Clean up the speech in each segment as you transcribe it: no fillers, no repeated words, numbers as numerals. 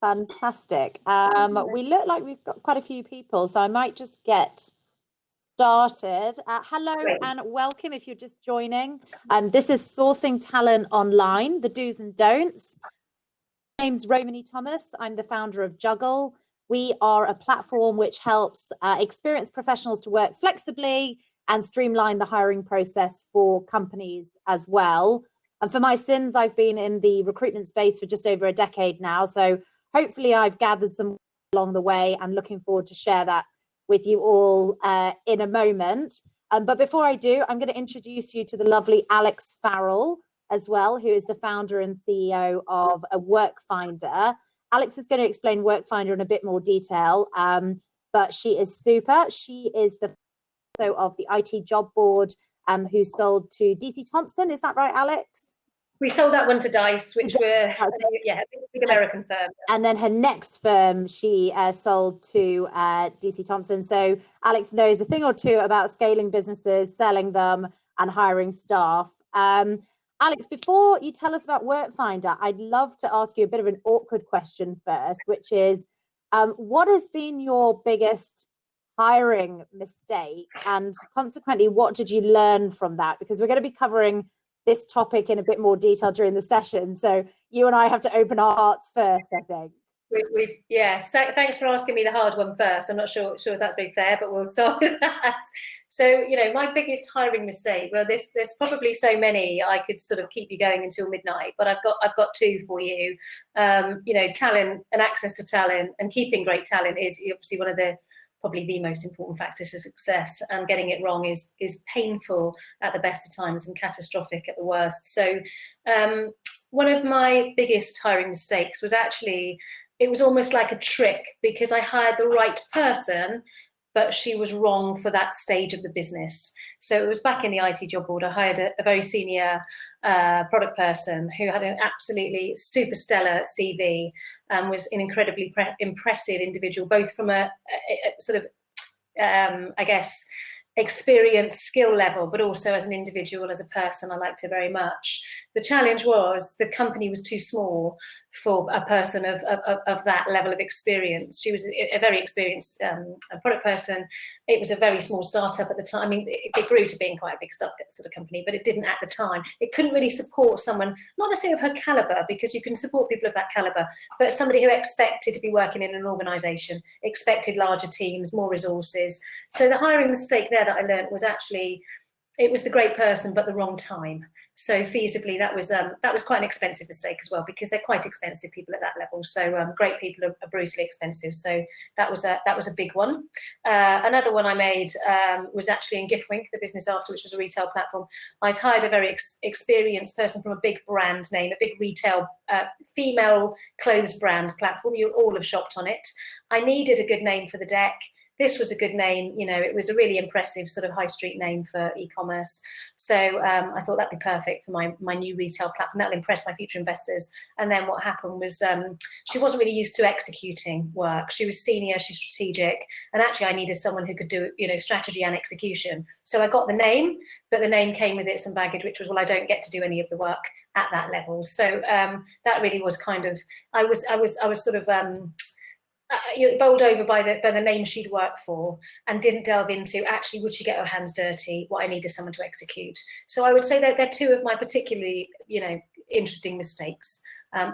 Fantastic. We look like we've got quite a few people, so I might just get started. Hello and welcome if you're just joining. This is Sourcing Talent Online, the do's and don'ts. My name's Romanie Thomas. I'm the founder of Juggle. We are a platform which helps experienced professionals to work flexibly and streamline the hiring process for companies as well. And for my sins, I've been in the recruitment space for just over a decade now. So hopefully I've gathered some along the way and looking forward to share that with you all in a moment. But before I do, I'm going to introduce you to the lovely Alex Farrell as well, who is the founder and CEO of Workfinder. Alex is going to explain Workfinder in a bit more detail, but she is super. She is the CEO of the IT job board who sold to DC Thompson. Is that right, Alex? We sold that one to Dice, which were, yeah, a big American firm. And then her next firm, she sold to DC Thompson. So Alex knows a thing or two about scaling businesses, selling them, and hiring staff. Alex, before you tell us about Workfinder, I'd love to ask you a bit of an awkward question first, which is, what has been your biggest hiring mistake? And consequently, what did you learn from that? Because we're going to be covering this topic in a bit more detail during the session. So you and I have to open our hearts first, I think. Yeah, so thanks for asking me the hard one first. I'm not sure if that's very fair, but we'll start with that. So, you know, my biggest hiring mistake, well, there's probably so many, I could sort of keep you going until midnight, but I've got two for you. You know, talent and access to talent and keeping great talent is obviously one of the probably the most important factors to success, and getting it wrong is painful at the best of times and catastrophic at the worst. So one of my biggest hiring mistakes was actually, it was almost like a trick, because I hired the right person, but she was wrong for that stage of the business. So it was back in the IT job board. I hired a very senior product person who had an absolutely super stellar CV and was an incredibly impressive individual, both from a sort of, I guess, experience, skill level, but also as an individual, as a person. I liked her very much. The challenge was the company was too small for a person of that level of experience. She was a very experienced product person. It was a very small startup at the time. I mean, it grew to being quite a big sort of company, but it didn't at the time. It couldn't really support someone, not necessarily of her caliber, because you can support people of that caliber, but somebody who expected to be working in an organization, expected larger teams, more resources. So the hiring mistake there that I learned was actually, it was the great person, but the wrong time. So feasibly, that was quite an expensive mistake as well, because they're quite expensive people at that level. So great people are brutally expensive. So that was a big one. Another one I made was actually in GiftWink, the business after, which was a retail platform. I'd hired a very experienced person from a big brand name, a big retail female clothes brand platform. You all have shopped on it. I needed a good name for the deck. This was a good name, you know, it was a really impressive sort of high street name for e-commerce. So I thought that'd be perfect for my new retail platform. That'll impress my future investors. And then what happened was she wasn't really used to executing work. She was senior, she's strategic. And actually I needed someone who could do, you know, strategy and execution. So I got the name, but the name came with it some baggage, which was, well, I don't get to do any of the work at that level. So that really was kind of, I was sort of, bowled over by the name she'd worked for, and didn't delve into actually would she get her hands dirty, what I needed someone to execute. So I would say that they're two of my particularly, you know, interesting mistakes,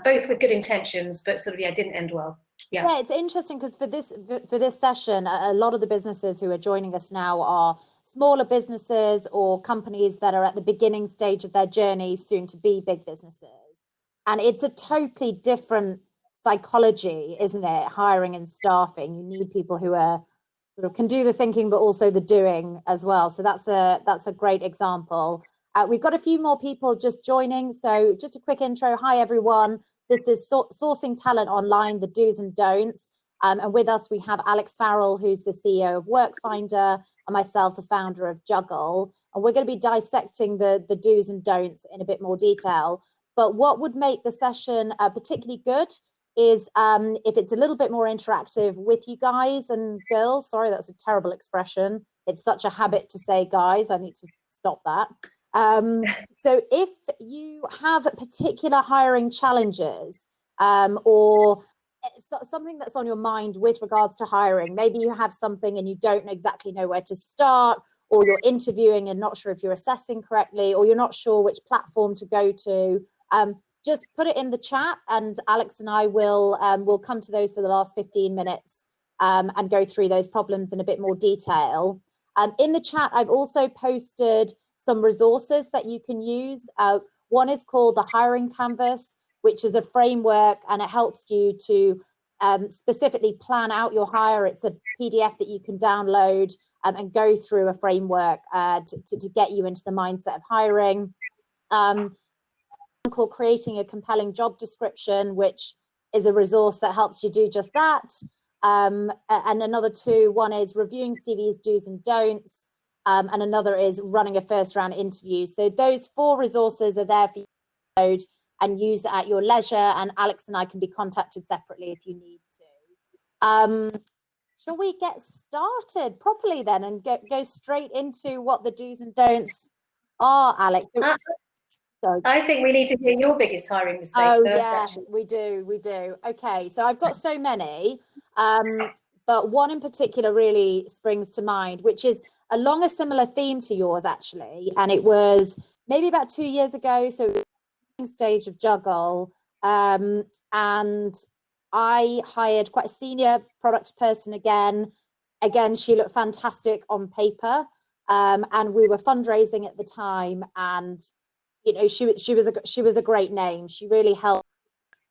both with good intentions, but sort of, yeah, didn't end well. Yeah, it's interesting because for this session, a lot of the businesses who are joining us now are smaller businesses or companies that are at the beginning stage of their journey, soon to be big businesses. And it's a totally different psychology, isn't it? Hiring and staffing. You need people who are sort of can do the thinking, but also the doing as well. So that's a great example. We've got a few more people just joining. So just a quick intro. Hi, everyone. This is Sourcing Talent Online, the do's and don'ts. And with us, we have Alex Farrell, who's the CEO of Workfinder, and myself, the founder of Juggle. And we're going to be dissecting the do's and don'ts in a bit more detail. But what would make the session particularly good is if it's a little bit more interactive with you guys and girls. Sorry, that's a terrible expression. It's such a habit to say guys. I need to stop that. So if you have particular hiring challenges or something that's on your mind with regards to hiring. Maybe you have something and you don't exactly know where to start, or you're interviewing and not sure if you're assessing correctly, or you're not sure which platform to go to. Just put it in the chat, and Alex and I will come to those for the last 15 minutes and go through those problems in a bit more detail. In the chat, I've also posted some resources that you can use. One is called the Hiring Canvas, which is a framework, and it helps you to specifically plan out your hire. It's a PDF that you can download and go through a framework to get you into the mindset of hiring. Called Creating a Compelling Job Description, which is a resource that helps you do just that. And another two, one is Reviewing CVs, Do's and Don'ts, and another is Running a First Round Interview. So those 4 resources are there for you to download and use at your leisure, and Alex and I can be contacted separately if you need to. Shall we get started properly then and go straight into what the do's and don'ts are, Alex? I think we need to hear your biggest hiring mistake first, actually. We do. Okay, so I've got so many, but one in particular really springs to mind, which is along a similar theme to yours, actually, and it was maybe about 2 years ago, so stage of Juggle, and I hired quite a senior product person again. She looked fantastic on paper, and we were fundraising at the time, and you know, she was a great name. She really helped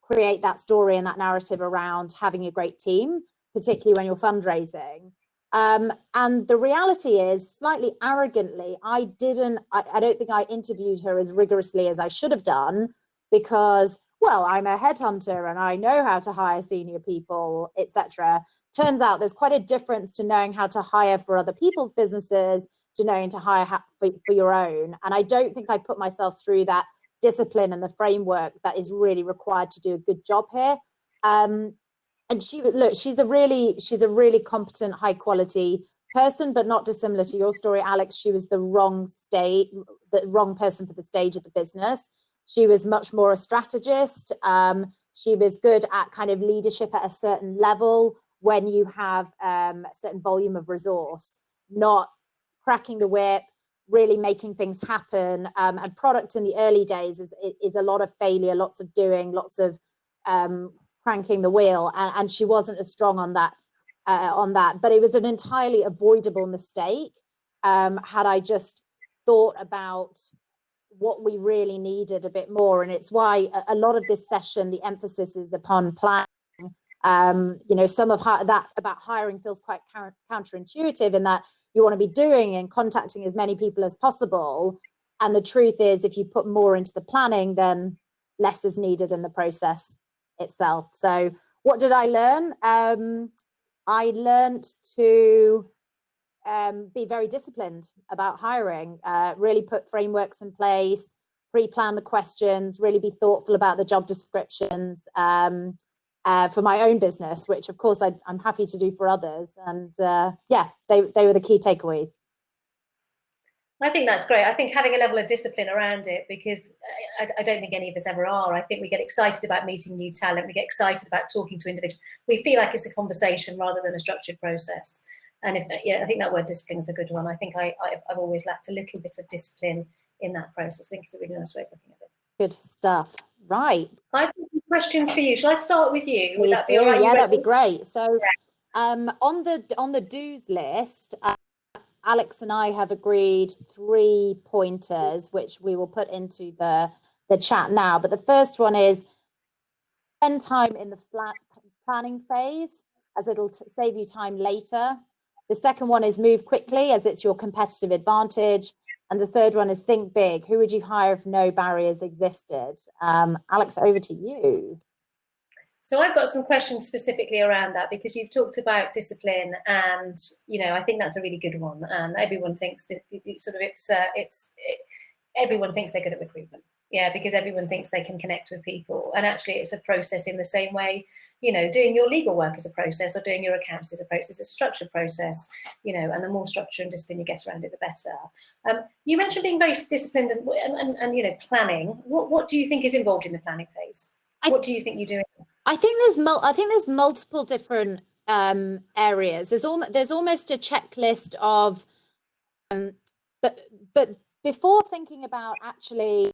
create that story and that narrative around having a great team, particularly when you're fundraising. And the reality is, slightly arrogantly, I don't think I interviewed her as rigorously as I should have done, because, well, I'm a headhunter and I know how to hire senior people, etc. Turns out there's quite a difference to knowing how to hire for other people's businesses to knowing to hire for your own. And I don't think I put myself through that discipline and the framework that is really required to do a good job here. And she's a really competent, high quality person, but not dissimilar to your story, Alex. She was the wrong person for the stage of the business. She was much more a strategist. She was good at kind of leadership at a certain level when you have a certain volume of resource, not cracking the whip, really making things happen. And product in the early days is a lot of failure, lots of doing, lots of cranking the wheel, and she wasn't as strong on that. But it was an entirely avoidable mistake had I just thought about what we really needed a bit more. And it's why a lot of this session, the emphasis is upon planning. You know, some of that about hiring feels quite counterintuitive in that you want to be doing and contacting as many people as possible. And the truth is, if you put more into the planning, then less is needed in the process itself. So what did I learn? I learned to be very disciplined about hiring, really put frameworks in place, pre-plan the questions, really be thoughtful about the job descriptions for my own business, which of course I'm happy to do for others. And yeah, they were the key takeaways. I think that's great. I think having a level of discipline around it, because I don't think any of us ever are. I think we get excited about meeting new talent. We get excited about talking to individuals. We feel like it's a conversation rather than a structured process. And I think that word discipline is a good one. I think I've always lacked a little bit of discipline in that process. I think it's a really nice way of looking at it. Good stuff. Right. I've got some questions for you. Shall I start with you? Would that be all right? Yeah, that'd be great. So on the do's list, Alex and I have agreed 3 pointers, which we will put into the chat now. But the first one is spend time in the planning phase, as it'll save you time later. The second one is move quickly, as it's your competitive advantage. And the third one is think big. Who would you hire if no barriers existed? Alex, over to you. So I've got some questions specifically around that, because you've talked about discipline, and I think that's a really good one. And everyone thinks everyone thinks they're good at recruitment. Yeah, because everyone thinks they can connect with people, and actually it's a process in the same way. Doing your legal work is a process, or doing your accounts is a process. It's a structured process, and the more structure and discipline you get around it, the better. You mentioned being very disciplined and planning. What do you think is involved in the planning phase? What do you think you're doing? I think there's multiple different areas. There's almost a checklist of but before thinking about actually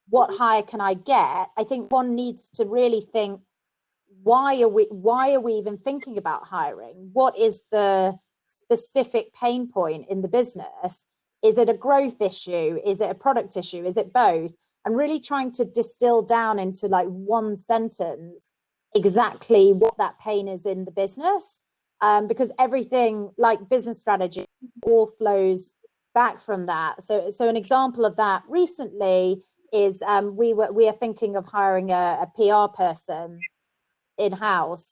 what hire can I get, I think one needs to really think, why are we even thinking about hiring? What is the specific pain point in the business? Is it a growth issue? Is it a product issue? Is it both? And really trying to distill down into like one sentence exactly what that pain is in the business, because everything like business strategy all flows back from that. So an example of that recently is we are thinking of hiring a PR person in-house,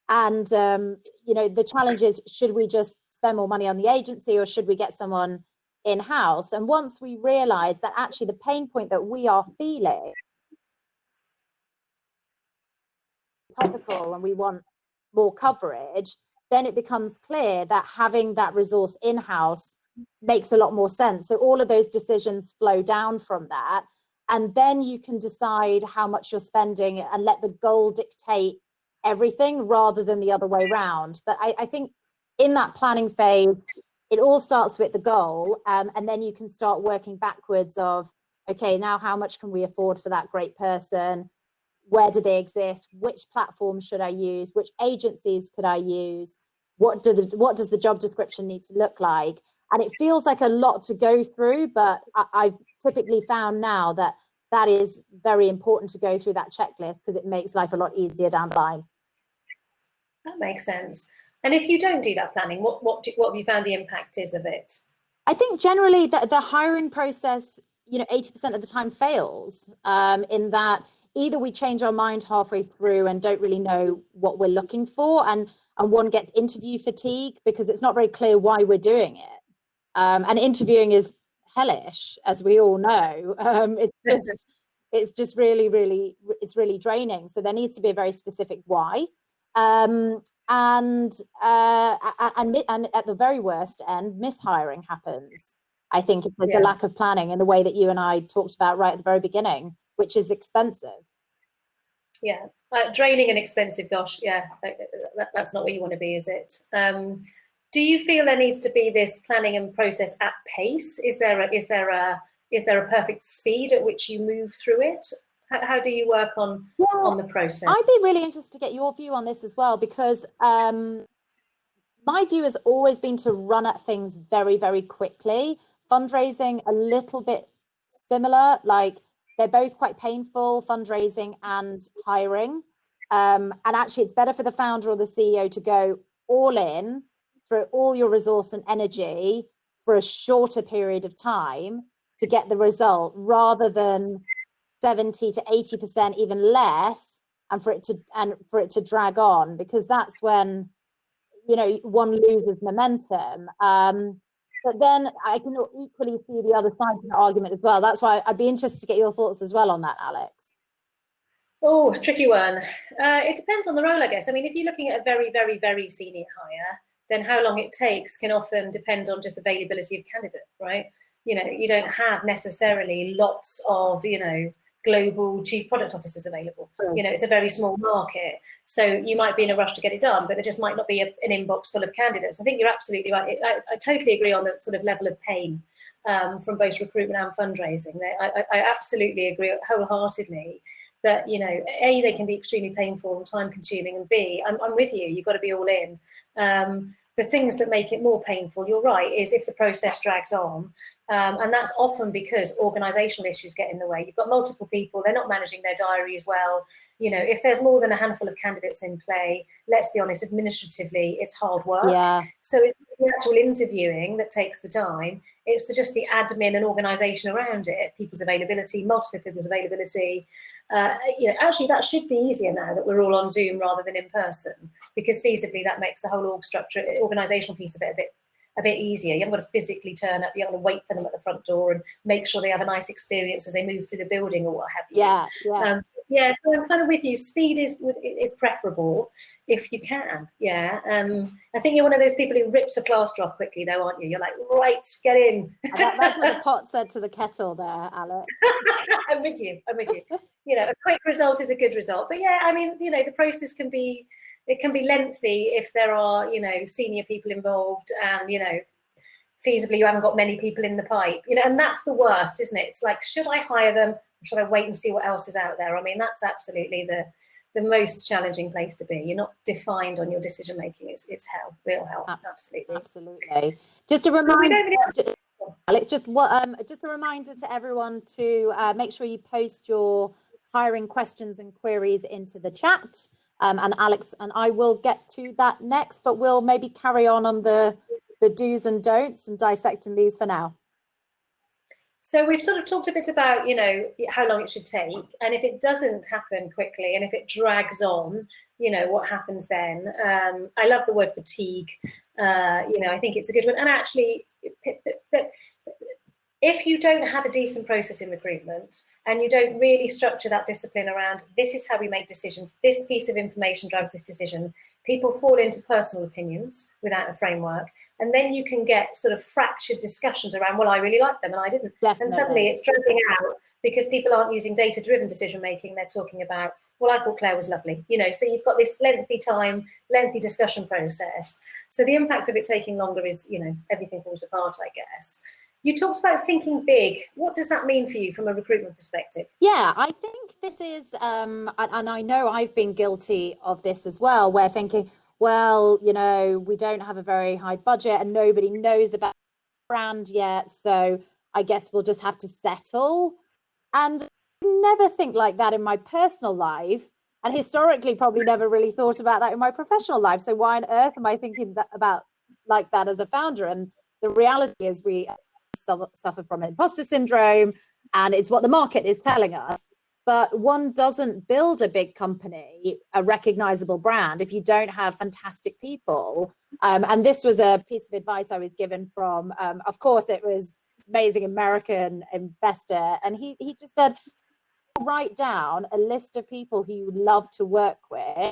and the challenge is, should we just spend more money on the agency or should we get someone in-house? And once we realize that actually the pain point that we are feeling topical and we want more coverage, then it becomes clear that having that resource in-house makes a lot more sense. So all of those decisions flow down from that, and then you can decide how much you're spending and let the goal dictate everything rather than the other way around. But I think in that planning phase, it all starts with the goal, and then you can start working backwards of, okay, now how much can we afford for that great person? Where do they exist? Which platforms should I use? Which agencies could I use? What does the job description need to look like? And it feels like a lot to go through, but I've typically found now that is very important to go through that checklist, because it makes life a lot easier down the line. That makes sense. And if you don't do that planning, what have you found the impact is of it? I think generally the hiring process, 80% of the time fails, in that either we change our mind halfway through and don't really know what we're looking for, and one gets interview fatigue because it's not very clear why we're doing it. And interviewing is hellish, as we all know. It's just really, really, it's really draining. So there needs to be a very specific why. And at the very worst end, mishiring happens. I think if there's a lack of planning in the way that you and I talked about right at the very beginning, which is expensive. Yeah, draining and expensive. Gosh, yeah, that's not where you want to be, is it? Do you feel there needs to be this planning and process at pace? Is there a perfect speed at which you move through it? How do you work on the process? I'd be really interested to get your view on this as well, because my view has always been to run at things very, very quickly. Fundraising, a little bit similar, like they're both quite painful, fundraising and hiring. And actually it's better for the founder or the CEO to go all in, throw all your resource and energy for a shorter period of time to get the result, rather than 70 to 80%, even less, and for it to drag on, because that's when one loses momentum. But then I can equally see the other side to the argument as well. That's why I'd be interested to get your thoughts as well on that, Alex. Oh, tricky one. It depends on the role, I guess. I mean, if you're looking at a very, very, very senior hire, then how long it takes can often depend on just availability of candidate, right? You don't have necessarily lots of, global chief product officers available. It's a very small market. So you might be in a rush to get it done, but there just might not be an inbox full of candidates. I think you're absolutely right. I totally agree on that sort of level of pain from both recruitment and fundraising. I absolutely agree wholeheartedly that, A, they can be extremely painful and time consuming, and B, I'm with you, you've got to be all in. The things that make it more painful, you're right, is if the process drags on. And that's often because organisational issues get in the way. You've got multiple people, they're not managing their diaries well. If there's more than a handful of candidates in play, let's be honest, administratively, it's hard work. Yeah. So it's the actual interviewing that takes the time. It's just the admin and organisation around it, people's availability, multiple people's availability. Actually, that should be easier now that we're all on Zoom rather than in person, because feasibly that makes the whole org structure, organisational piece of it a bit easier. You haven't got to physically turn up, you haven't got to wait for them at the front door and make sure they have a nice experience as they move through the building or what have you. Yeah, so I'm kind of with you. Speed is preferable if you can. Yeah. I think you're one of those people who rips a plaster off quickly, though, aren't you? You're like, right, get in. That's what the pot said to the kettle there, Alex. I'm with you. you know, a quick result is a good result. But yeah, I mean, you know, the process can be, it can be lengthy if there are, you know, senior people involved, and, you know, feasibly you haven't got many people in the pipe, you know, and that's the worst, isn't it? It's like, should I hire them, or should I wait and see what else is out there? I mean, that's absolutely the most challenging place to be. You're not defined on your decision making. It's hell, real hell. Absolutely. Absolutely. Just a reminder, it's just a reminder to everyone to make sure you post your hiring questions and queries into the chat. And Alex and I will get to that next, but we'll maybe carry on the do's and don'ts and dissecting these for now. So we've sort of talked a bit about, you know, how long it should take, and if it doesn't happen quickly, and if it drags on, you know, what happens then? I love the word fatigue. You know, I think it's a good one. And actually, if you don't have a decent process in recruitment, and you don't really structure that discipline around, this is how we make decisions, this piece of information drives this decision, people fall into personal opinions without a framework. And then you can get sort of fractured discussions around, well, I really liked them and I didn't. Definitely. And suddenly it's dragging out because people aren't using data-driven decision making. They're talking about, well, I thought Claire was lovely. You know, so you've got this lengthy discussion process. So the impact of it taking longer is, you know, everything falls apart, I guess. You talked about thinking big. What does that mean for you from a recruitment perspective? Yeah, I think this is, and I know I've been guilty of this as well, where thinking, well, you know, we don't have a very high budget and nobody knows about the brand yet, so I guess we'll just have to settle. And I never think like that in my personal life, and historically probably never really thought about that in my professional life. So why on earth am I thinking about like that as a founder? And the reality is we suffer from imposter syndrome, and it's what the market is telling us. But one doesn't build a big company, a recognizable brand, if you don't have fantastic people. And this was a piece of advice I was given from, of course, it was amazing American investor. And he just said, write down a list of people who you love to work with,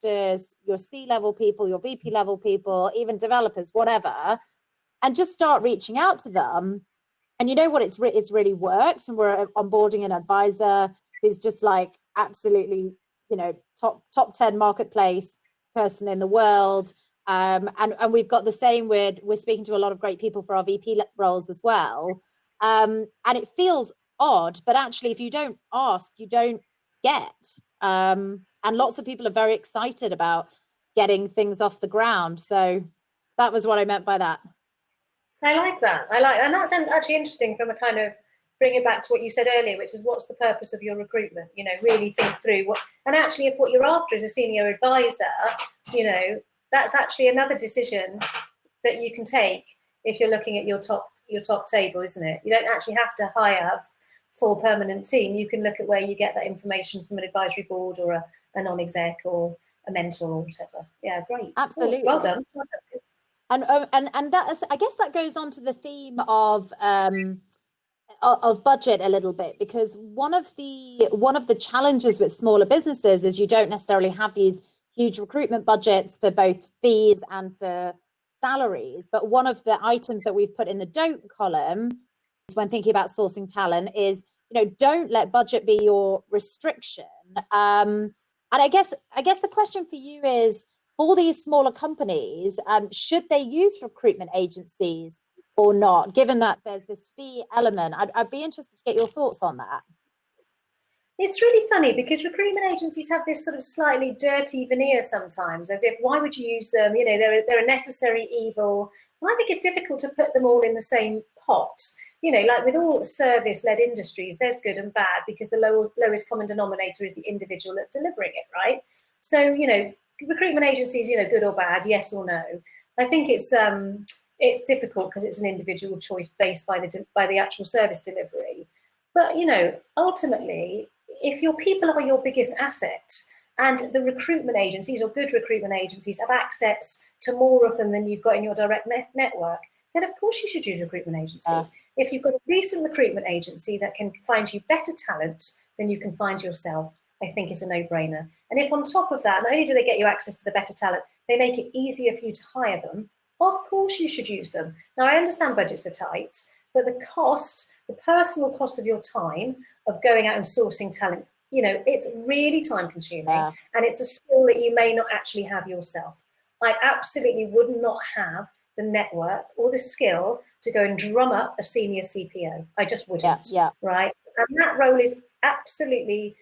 your C-level people, your VP level people, even developers, whatever, and just start reaching out to them. And you know what, it's really worked. And we're onboarding an advisor who's just like absolutely, you know, top 10 marketplace person in the world. And we've got the same we're speaking to a lot of great people for our VP roles as well. And it feels odd, but actually if you don't ask, you don't get. And lots of people are very excited about getting things off the ground. So that was what I meant by that. I like that. And that's actually interesting from a kind of bring it back to what you said earlier, which is what's the purpose of your recruitment? You know, really think through what, and actually if what you're after is a senior advisor, you know, that's actually another decision that you can take if you're looking at your top table, isn't it? You don't actually have to hire a full permanent team. You can look at where you get that information from an advisory board or a non-exec or a mentor or whatever. Yeah, great. Absolutely. Well done. And that is, I guess that goes on to the theme of budget a little bit, because one of the challenges with smaller businesses is you don't necessarily have these huge recruitment budgets for both fees and for salaries. But one of the items that we've put in the don't column when thinking about sourcing talent is, you know, don't let budget be your restriction. And I guess the question for you is, for these smaller companies, should they use recruitment agencies or not, given that there's this fee element? I'd be interested to get your thoughts on that. It's really funny because recruitment agencies have this sort of slightly dirty veneer sometimes, as if, why would you use them? You know, they're a necessary evil. And I think it's difficult to put them all in the same pot. You know, like with all service-led industries, there's good and bad, because the lowest common denominator is the individual that's delivering it, right? So, you know, recruitment agencies, you know, good or bad, yes or no. I think it's difficult because it's an individual choice based by the actual service delivery. But, you know, ultimately, if your people are your biggest asset, and the recruitment agencies or good recruitment agencies have access to more of them than you've got in your direct network, then of course you should use recruitment agencies. If you've got a decent recruitment agency that can find you better talent than you can find yourself, I think it's a no-brainer. And if on top of that, not only do they get you access to the better talent, they make it easier for you to hire them, of course you should use them. Now, I understand budgets are tight, But the cost, the personal cost of your time of going out and sourcing talent, you know, it's really time consuming, and it's a skill that you may not actually have yourself. I absolutely would not have the network or the skill to go and drum up a senior CPO. I just wouldn't, right? And that role is absolutely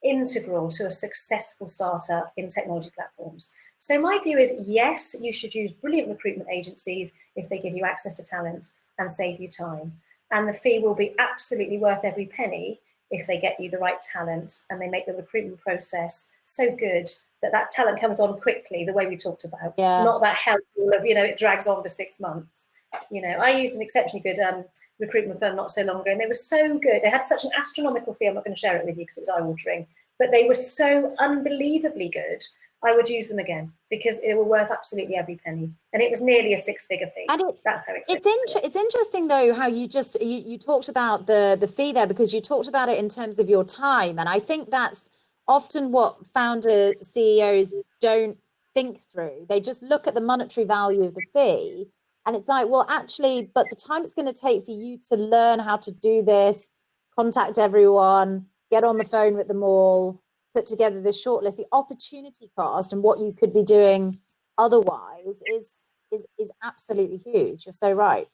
integral to a successful startup in technology platforms. So my view is, yes, you should use brilliant recruitment agencies if they give you access to talent and save you time. And the fee will be absolutely worth every penny if they get you the right talent and they make the recruitment process so good that that talent comes on quickly, the way we talked about, not that hell of, you know, it drags on for 6 months. You know, I used an exceptionally good recruitment firm not so long ago, and they were so good. They had such an astronomical fee. I'm not going to share it with you because it was eye-watering, but they were so unbelievably good. I would use them again because it were worth absolutely every penny, and it was nearly a 6-figure fee. And that's how it's interesting though how you just you talked about the fee there, because you talked about it in terms of your time, and I think that's often what founder CEOs don't think through. They just look at the monetary value of the fee, and it's like, well, actually, but the time it's going to take for you to learn how to do this, contact everyone, get on the phone with them all, put together this shortlist, the opportunity cost and what you could be doing otherwise is absolutely huge. You're so right.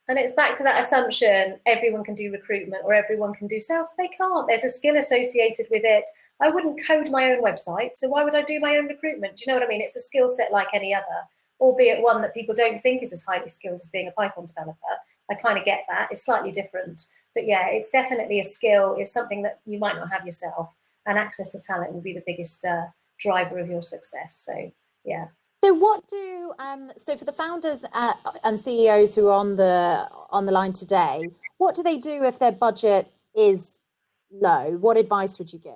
And it's back to that assumption everyone can do recruitment or everyone can do sales. They can't. There's a skill associated with it. I wouldn't code my own website, so why would I do my own recruitment? Do you know what I mean? It's a skill set like any other, albeit one that people don't think is as highly skilled as being a Python developer. I kind of get that. It's slightly different. But yeah, it's definitely a skill. It's something that you might not have yourself. And access to talent will be the biggest driver of your success. So, yeah. So what do so for the founders and CEOs who are on the line today, what do they do if their budget is low? What advice would you give?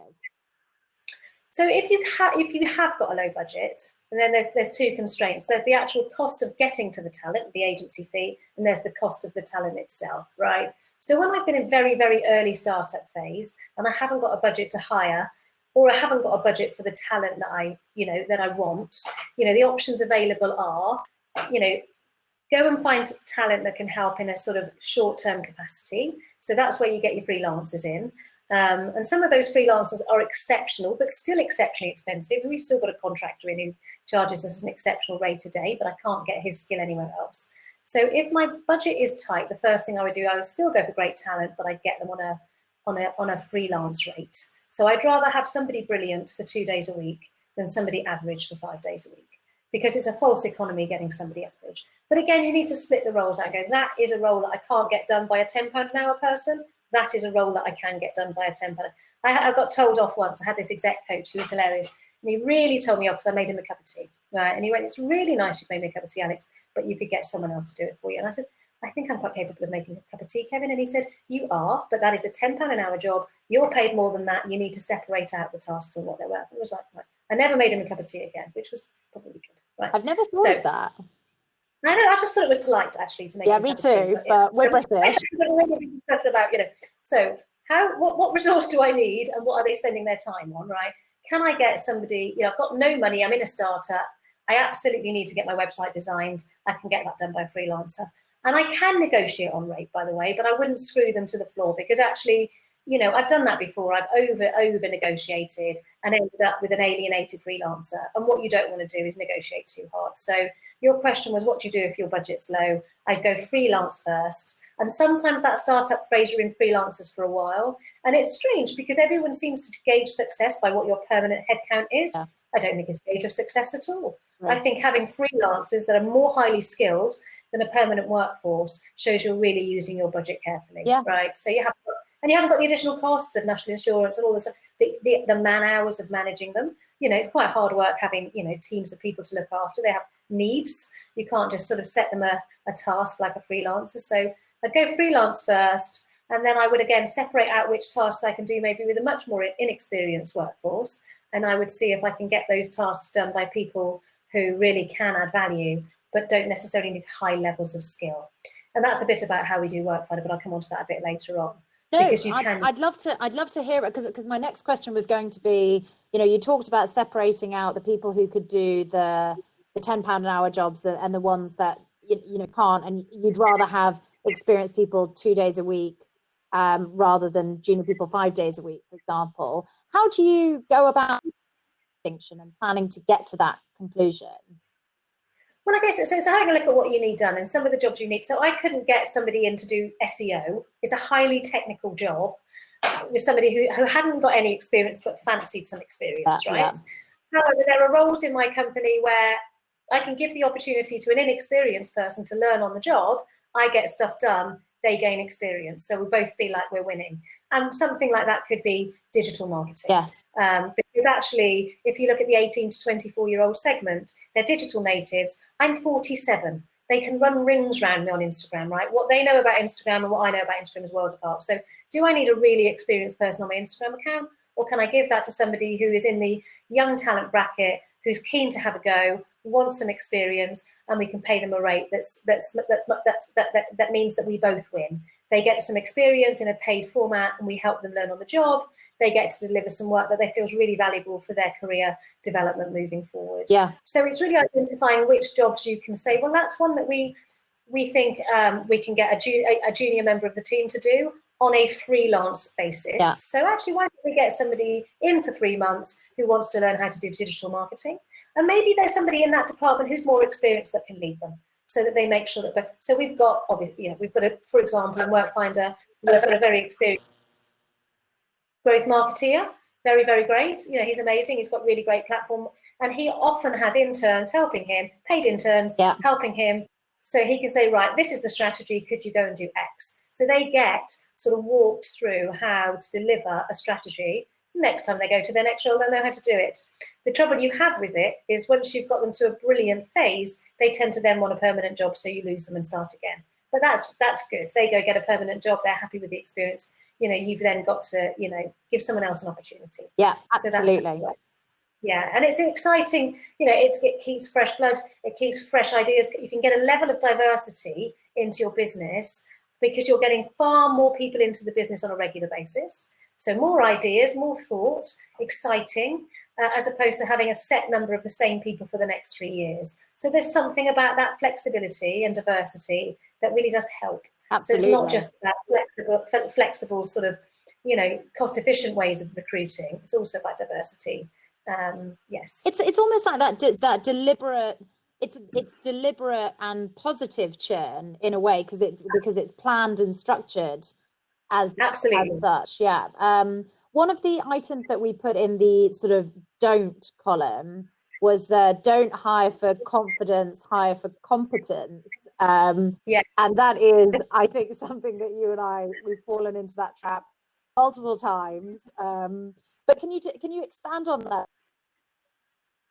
So if you have got a low budget, and then there's 2 constraints. There's the actual cost of getting to the talent, the agency fee, and there's the cost of the talent itself, right? So when I've been in very, very early startup phase and I haven't got a budget to hire, or I haven't got a budget for the talent that I want, the options available are, go and find talent that can help in a sort of short-term capacity. So that's where you get your freelancers in. And some of those freelancers are exceptional, but still exceptionally expensive. We've still got a contractor in who charges us an exceptional rate a day, but I can't get his skill anywhere else. So if my budget is tight, the first thing I would do, I would still go for great talent, but I'd get them on a freelance rate. So I'd rather have somebody brilliant for 2 days a week than somebody average for 5 days a week, because it's a false economy getting somebody average. But again, you need to split the roles out and go, that is a role that I can't get done by a £10 an hour person. That is a role that I can get done by a £10. I got told off once. I had this exec coach who was hilarious. And he really told me off because I made him a cup of tea. Right? And he went, it's really nice you've made me a cup of tea, Alex, but you could get someone else to do it for you. And I said, I think I'm quite capable of making a cup of tea, Kevin. And he said, you are, but that is a £10 an hour job. You're paid more than that. You need to separate out the tasks and what they're worth. It was like, right. I never made him a cup of tea again, which was probably good. Right. I've never thought of that. I know, I just thought it was polite actually to make him a cup of tea. Yeah, me too, but we're British. About, so what resource do I need and what are they spending their time on, right? Can I get somebody, I've got no money, I'm in a startup, I absolutely need to get my website designed, I can get that done by a freelancer. And I can negotiate on rate, by the way, but I wouldn't screw them to the floor because actually, I've done that before. I've over negotiated and ended up with an alienated freelancer. And what you don't want to do is negotiate too hard. So your question was, what do you do if your budget's low? I'd go freelance first. And sometimes that startup phase, you're in freelancers for a while. And it's strange because everyone seems to gauge success by what your permanent headcount is. Yeah. I don't think it's a gauge of success at all. Right. I think having freelancers that are more highly skilled than a permanent workforce shows you're really using your budget carefully, right? So you haven't got the additional costs of national insurance and all this, the man hours of managing them. It's quite hard work having, teams of people to look after. They have needs. You can't just sort of set them a task like a freelancer. So I'd go freelance first, and then I would again separate out which tasks I can do maybe with a much more inexperienced workforce. And I would see if I can get those tasks done by people who really can add value, but don't necessarily need high levels of skill. And that's a bit about how we do Workfinder, but I'll come on to that a bit later on. No, I'd love to hear it because my next question was going to be, you talked about separating out the people who could do the £10 an hour jobs and the ones that you can't, and you'd rather have experienced people 2 days a week rather than junior people 5 days a week, for example. How do you go about distinction and planning to get to that conclusion? Well, I guess so having a look at what you need done and some of the jobs you need. So I couldn't get somebody in to do SEO. It's a highly technical job with somebody who hadn't got any experience but fancied some experience, right? Yeah. However, there are roles in my company where I can give the opportunity to an inexperienced person to learn on the job. I get stuff done, they gain experience. So we both feel like we're winning. And something like that could be digital marketing. Yes. Because actually, if you look at the 18 to 24-year-old segment, they're digital natives. I'm 47. They can run rings around me on Instagram, right? What they know about Instagram and what I know about Instagram is worlds apart. So do I need a really experienced person on my Instagram account? Or can I give that to somebody who is in the young talent bracket, who's keen to have a go, wants some experience, and we can pay them a rate that means that we both win. They get some experience in a paid format and we help them learn on the job. They get to deliver some work that they feel is really valuable for their career development moving forward. Yeah. So it's really identifying which jobs you can say, well, that's one that we think we can get a junior member of the team to do on a freelance basis. Yeah. So actually, why don't we get somebody in for 3 months who wants to learn how to do digital marketing? And maybe there's somebody in that department who's more experienced that can lead them, so that they make sure that. So we've got, obviously, we've got for example, in Workfinder, we've got a very experienced growth marketeer, very, very great. He's amazing. He's got really great platform, and he often has interns helping him, paid interns helping him, so he can say, right, this is the strategy. Could you go and do X? So they get sort of walked through how to deliver a strategy. Next time they go to their next role, they'll know how to do it. The trouble you have with it is once you've got them to a brilliant phase, they tend to then want a permanent job, so you lose them and start again. But that's good. They go get a permanent job. They're happy with the experience. You've then got to, give someone else an opportunity. Yeah, absolutely. So that's yeah, and it's exciting. It keeps fresh blood. It keeps fresh ideas. You can get a level of diversity into your business because you're getting far more people into the business on a regular basis. So more ideas, more thought, exciting, as opposed to having a set number of the same people for the next 3 years. So there's something about that flexibility and diversity that really does help. Absolutely. So it's not just about flexible sort of, cost-efficient ways of recruiting. It's also about diversity. Yes. It's almost like that deliberate. It's deliberate and positive churn in a way because it's planned and structured. As such, yeah. One of the items that we put in the sort of don't column was don't hire for confidence, hire for competence. Yeah. And that is, I think, something that you and we've fallen into that trap multiple times. But can you expand on that?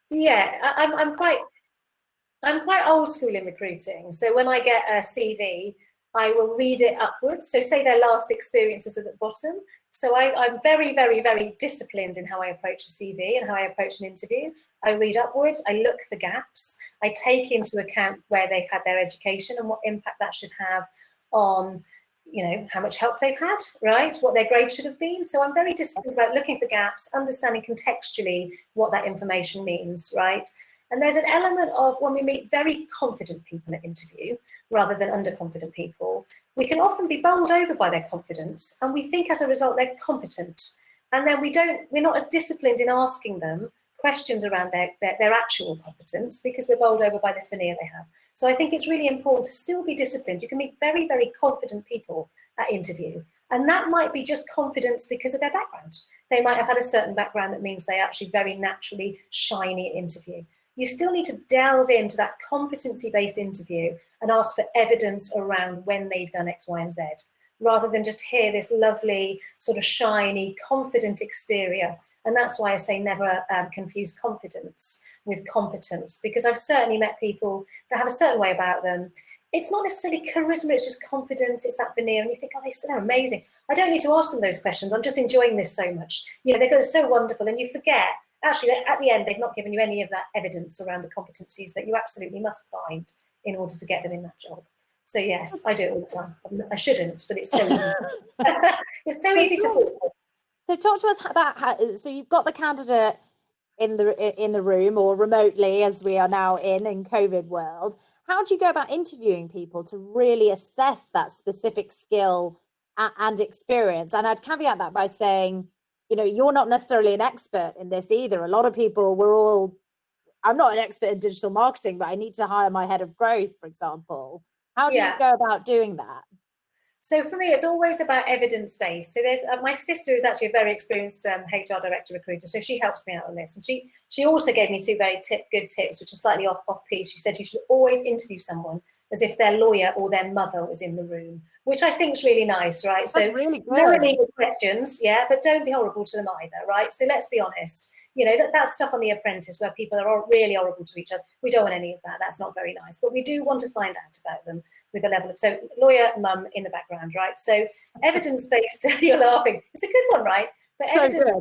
Yeah, I'm quite old school in recruiting. So when I get a CV, I will read it upwards. So say their last experiences at the bottom. So I'm very, very, very disciplined in how I approach a CV and how I approach an interview. I read upwards, I look for gaps. I take into account where they've had their education and what impact that should have on, how much help they've had, right? What their grade should have been. So I'm very disciplined about looking for gaps, understanding contextually what that information means, right? And there's an element of when we meet very confident people at interview, rather than underconfident people, we can often be bowled over by their confidence, and we think as a result they're competent. And then we're not as disciplined in asking them questions around their actual competence because we're bowled over by this veneer they have. So I think it's really important to still be disciplined. You can meet very, very confident people at interview, and that might be just confidence because of their background. They might have had a certain background that means they're actually very naturally shiny at interview. You still need to delve into that competency-based interview and ask for evidence around when they've done X, Y, and Z, rather than just hear this lovely, sort of shiny, confident exterior. And that's why I say never confuse confidence with competence, because I've certainly met people that have a certain way about them. It's not necessarily charisma, it's just confidence, it's that veneer, and you think, oh, they're amazing. I don't need to ask them those questions, I'm just enjoying this so much. They're so wonderful, and you forget, actually, at the end, they've not given you any of that evidence around the competencies that you absolutely must find in order to get them in that job. So yes, I do it all the time. I shouldn't, but it's so easy. It's so easy to. So talk to us about how. So you've got the candidate in the room or remotely, as we are now in COVID world. How do you go about interviewing people to really assess that specific skill and experience? And I'd caveat that by saying, you know, you're not necessarily an expert in this either. A lot of people, I'm not an expert in digital marketing, but I need to hire my head of growth, for example. How do you go about doing that? So for me, it's always about evidence-based. So there's my sister is actually a very experienced HR director recruiter, so she helps me out on this. And she also gave me two very good tips, which are slightly off piece. She said you should always interview someone as if their lawyer or their mother was in the room, which I think is really nice, right? That's so really no legal questions, yeah, but don't be horrible to them either, right? So let's be honest. You know, that's stuff on The Apprentice where people are really horrible to each other. We don't want any of that. That's not very nice. But we do want to find out about them with a level of, so lawyer, mum in the background, right? So evidence-based, you're laughing. It's a good one, right? But evidence,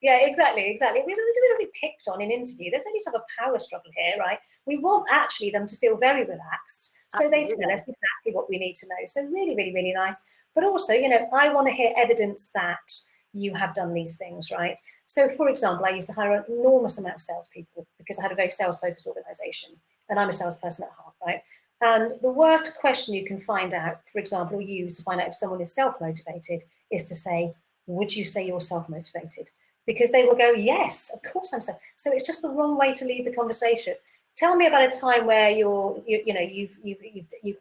yeah, exactly. We don't want to be picked on in interview. There's only sort of a power struggle here, right? We want actually them to feel very relaxed. So they tell us exactly what we need to know. So really, really, really nice. But also, you know, I want to hear evidence that you have done these things, right? So, for example, I used to hire an enormous amount of salespeople because I had a very sales-focused organization, and I'm a salesperson at heart, right? And the worst question you can find out, for example, or use to find out if someone is self-motivated, is to say, would you say you're self-motivated? Because they will go, yes, of course I'm so. So it's just the wrong way to lead the conversation. Tell me about a time where you've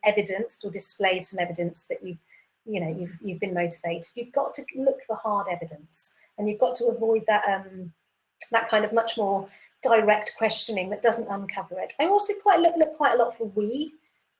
evidenced or displayed some evidence that you've been motivated. You've got to look for hard evidence, and you've got to avoid that that kind of much more direct questioning that doesn't uncover it. I also look quite a lot for we.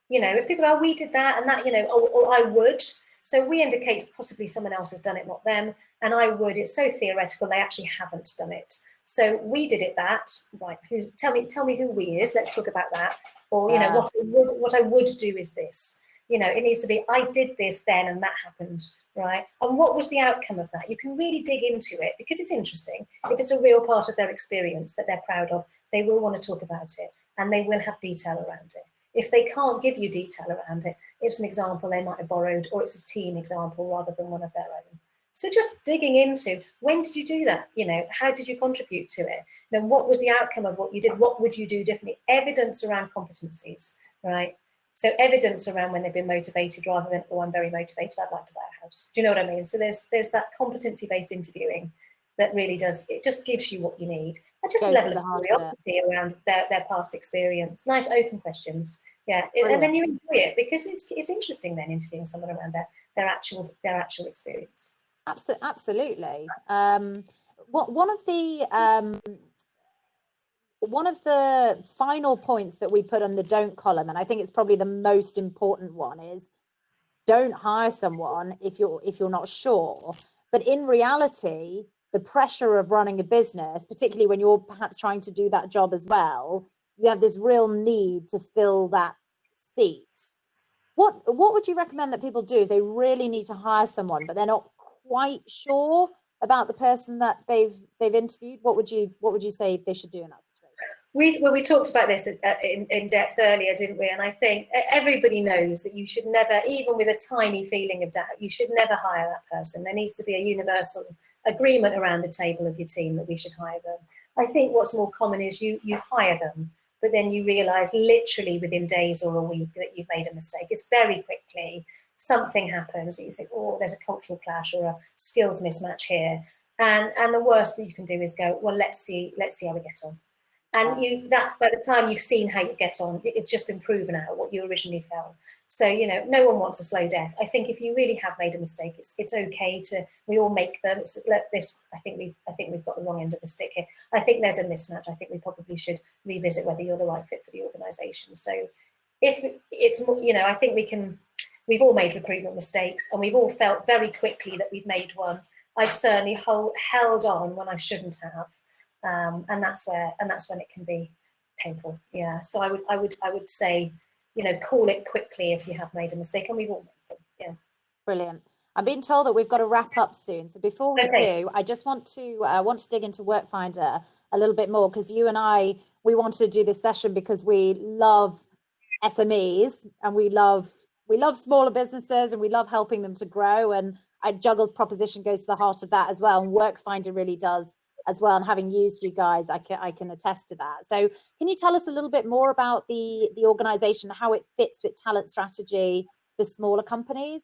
You know, if people are, we did that and that, you know, or I would. So we indicates possibly someone else has done it, not them. And I would, it's so theoretical, they actually haven't done it. So we did it that, right, tell me who we is, let's talk about that. Or, you know, what I would do is this. You know, it needs to be, I did this then and that happened, right? And what was the outcome of that? You can really dig into it because it's interesting. If it's a real part of their experience that they're proud of, they will want to talk about it and they will have detail around it. If they can't give you detail around it, it's an example they might have borrowed, or it's a team example rather than one of their own. So just digging into, when did you do that? You know, how did you contribute to it? Then what was the outcome of what you did? What would you do differently? Evidence around competencies, right? So evidence around when they've been motivated rather than, oh, I'm very motivated, I'd like to buy a house. Do you know what I mean? So there's that competency-based interviewing that really does, it just gives you what you need. And just a level of curiosity around their past experience. Nice open questions. Yeah, and then you enjoy it because it's interesting then interviewing someone around their actual experience. Absolutely. One of the final points that we put on the don't column, and I think it's probably the most important one, is don't hire someone if you're not sure. But in reality, the pressure of running a business, particularly when you're perhaps trying to do that job as well, you have this real need to fill that seat. What would you recommend that people do if they really need to hire someone, but they're not quite sure about the person that they've interviewed? What would you say they should do in that situation? We talked about this in depth earlier, didn't we? And I think everybody knows that you should never, even with a tiny feeling of doubt, you should never hire that person. There needs to be a universal agreement around the table of your team that we should hire them. I think what's more common is you hire them, but then you realise literally within days or a week that you've made a mistake. It's very quickly, something happens that you think, oh, there's a cultural clash or a skills mismatch here. And the worst that you can do is go, well, let's see how we get on. And that by the time you've seen how you get on, it's just been proven out what you originally felt. So, you know, no one wants a slow death. I think if you really have made a mistake, it's okay to, we all make them. I think we've got the wrong end of the stick here. I think there's a mismatch. I think we probably should revisit whether you're the right fit for the organisation. So if it's, you know, I think we've all made recruitment mistakes and we've all felt very quickly that we've made one. I've certainly held on when I shouldn't have. And that's when it can be painful. Yeah. So I would say, you know, call it quickly if you have made a mistake, and we've all made them. Yeah. Brilliant. I'm being told that we've got to wrap up soon. So before we do, I just want to dig into Workfinder a little bit more, because you and we want to do this session because we love SMEs and we love smaller businesses and we love helping them to grow. And Juggle's proposition goes to the heart of that as well. And Workfinder really does as well. And having used you guys, I can attest to that. So can you tell us a little bit more about the organization, how it fits with talent strategy for smaller companies?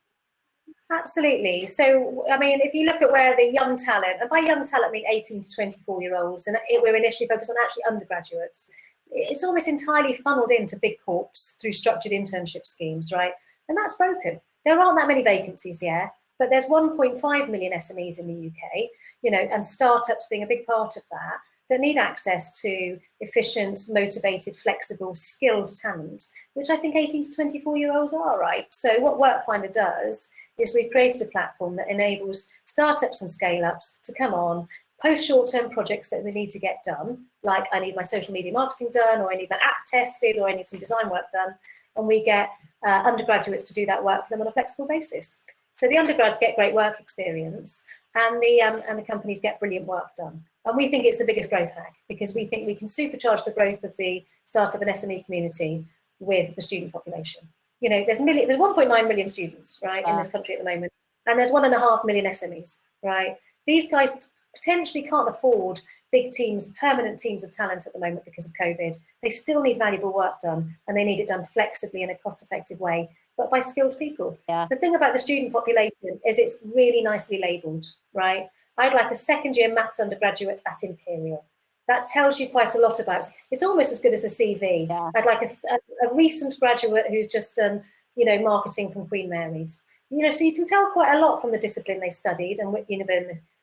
Absolutely. So, I mean, if you look at where the young talent, and by young talent, I mean 18 to 24-year-olds, and we're initially focused on actually undergraduates, it's almost entirely funneled into big corps through structured internship schemes, right? And that's broken. There aren't that many vacancies yet, but there's 1.5 million SMEs in the UK, you know, and startups being a big part of that need access to efficient, motivated, flexible, skilled talent, which I think 18 to 24-year-olds are, right? So what Workfinder does is we've created a platform that enables startups and scale-ups to come on, post short-term projects that we need to get done, like I need my social media marketing done, or I need my app tested, or I need some design work done, and we get undergraduates to do that work for them on a flexible basis. So the undergrads get great work experience, and the companies get brilliant work done. And we think it's the biggest growth hack, because we think we can supercharge the growth of the startup and SME community with the student population. You know, there's 1.9 million students, right, in this country at the moment, and there's 1.5 million SMEs, right? These guys potentially can't afford big teams, permanent teams of talent at the moment because of COVID. They still need valuable work done, and they need it done flexibly in a cost-effective way, but by skilled people. Yeah. The thing about the student population is it's really nicely labelled, right? I'd like a second-year maths undergraduate at Imperial. That tells you quite a lot about it. It's almost as good as a CV. Yeah. I'd like a recent graduate who's just done, you know, marketing from Queen Mary's. You know, so you can tell quite a lot from the discipline they studied, and you know,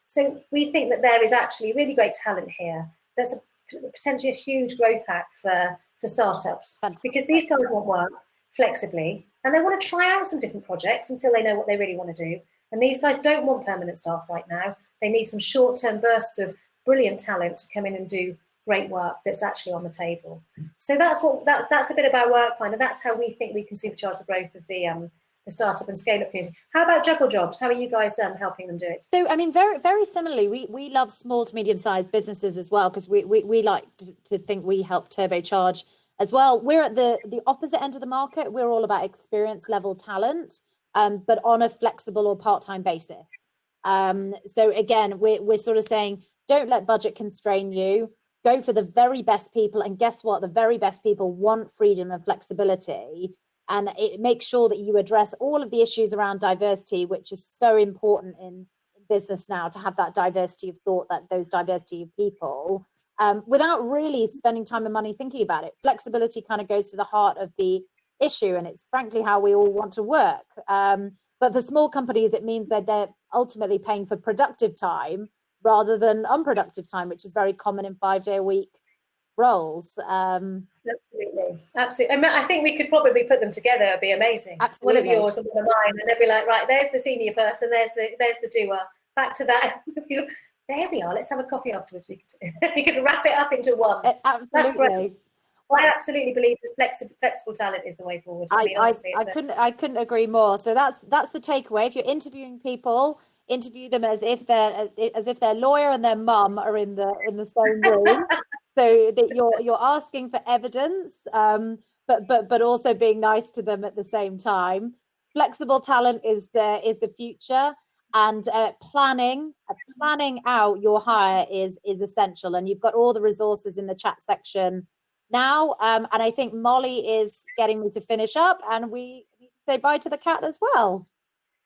so we think that there is actually really great talent here. There's potentially a huge growth hack for startups. Fantastic. Because these guys want work flexibly, and they want to try out some different projects until they know what they really want to do. And these guys don't want permanent staff right now. They need some short-term bursts of brilliant talent to come in and do great work that's actually on the table. So that's a bit about Workfinder. That's how we think we can supercharge the growth of the startup and scale-up community. How about Juggle Jobs? How are you guys helping them do it? So, I mean, very similarly, we love small to medium-sized businesses as well, because we like to think we help turbocharge as well. We're at the opposite end of the market. We're all about experience level talent, but on a flexible or part-time basis. So again, we're sort of saying, don't let budget constrain you. Go for the very best people, and guess what? The very best people want freedom and flexibility, and it makes sure that you address all of the issues around diversity, which is so important in business now, to have that diversity of thought, that those diversity of people, without really spending time and money thinking about it. Flexibility kind of goes to the heart of the issue, and it's frankly how we all want to work. But for small companies, it means that they're ultimately paying for productive time rather than unproductive time, which is very common in 5-day-a-week roles. Absolutely. I mean, I think we could probably put them together. It'd be amazing. Absolutely. One of yours and one of mine, and they'd be like, right, there's the senior person, there's the doer. Back to that. There we are. Let's have a coffee afterwards. We could wrap it up into one. Absolutely. That's great. Well, I absolutely believe that flexible talent is the way forward. I couldn't agree more. So that's the takeaway. If you're interviewing people, interview them as if their lawyer and their mum are in the same room, so that you're asking for evidence, but also being nice to them at the same time. Flexible talent is the future, and planning out your hire is essential. And you've got all the resources in the chat section now, and I think Molly is getting me to finish up, and we need to say bye to the cat as well.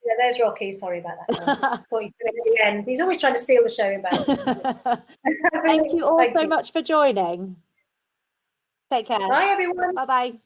Yeah, there's Rocky. Sorry about that. Thought you'd do it at the end. He's always trying to steal the show, embarrassingly. Thank you all so much for joining. Take care. Bye, everyone. Bye-bye.